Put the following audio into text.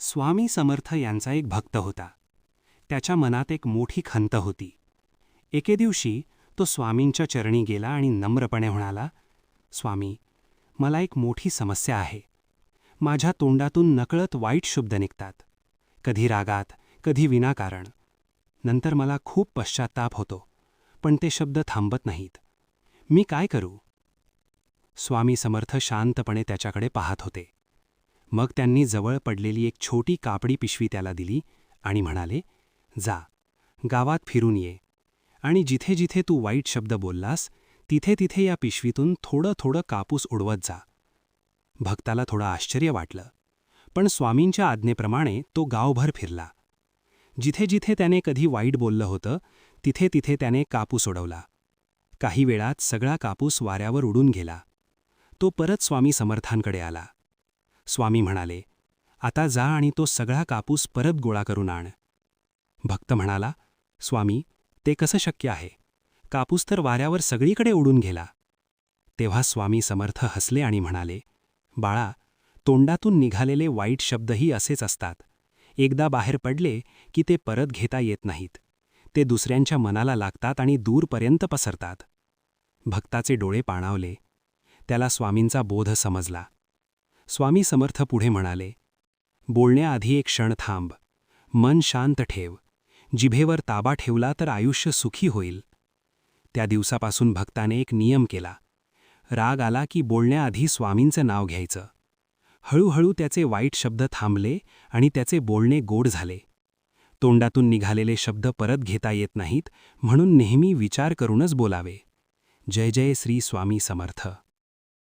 स्वामी समर्थ यांचा एक भक्त होता. त्याच्या मनात एक मोठी खंत होती. एके दिवशी तो स्वामींच्या चरणी गेला आणि नम्रपणे म्हणाला, स्वामी, मला एक मोठी समस्या आहे. माझ्या तोंडातून नकळत वाईट शब्द निघतात, कधी रागात, कधी विनाकारण. नंतर मला खूप पश्चात्ताप होतो, पण ते शब्द थांबत नाहीत. मी काय करू? स्वामी समर्थ शांतपणे त्याच्याकडे पाहत होते. मग त्यांनी जवळ पडलेली एक छोटी कापडी पिशवी त्याला दिली आणि म्हणाले, जा, गावात फिरून ये आणि जिथे जिथे तू वाईट शब्द बोललास तिथे तिथे या पिशवीतून थोडं थोडं कापूस उडवत जा. भक्ताला थोडं आश्चर्य वाटलं, पण स्वामींच्या आज्ञेप्रमाणे तो गावभर फिरला. जिथे जिथे त्याने कधी वाईट बोललं होतं तिथे तिथे त्याने कापूस उडवला. काही वेळात सगळा कापूस वाऱ्यावर उडून गेला. तो परत स्वामी समर्थांकडे आला. स्वामी म्हणाले, आता जा आणि तो सगळा कापूस परत गोळा करून आण. भक्त म्हणाला, स्वामी, ते कसं शक्य आहे? कापूस तर वाऱ्यावर सगळीकडे उडून गेला. तेव्हा स्वामी समर्थ हसले आणि म्हणाले, बाळा, तोंडातून निघालेले वाईट शब्दही असेच असतात. एकदा बाहेर पडले की ते परत घेता येत नाहीत. ते दुसऱ्यांच्या मनाला लागतात आणि दूरपर्यंत पसरतात. भक्ताचे डोळे पाणावले. त्याला स्वामींचा बोध समजला. स्वामी समर्थ पुढे म्हणाले, बोलण्याआधी एक क्षण थांब, मन शांत ठेव. जिभेवर ताबा ठेवला तर आयुष्य सुखी होईल. त्या दिवसापासून भक्ताने एक नियम केला. राग आला की बोलण्याआधी स्वामींचं नाव घ्यायचं. हळूहळू त्याचे वाईट शब्द थांबले आणि त्याचे बोलणे गोड झाले. तोंडातून निघालेले शब्द परत घेता येत नाहीत, म्हणून नेहमी विचार करूनच बोलावे. जय जय श्री स्वामी समर्थ.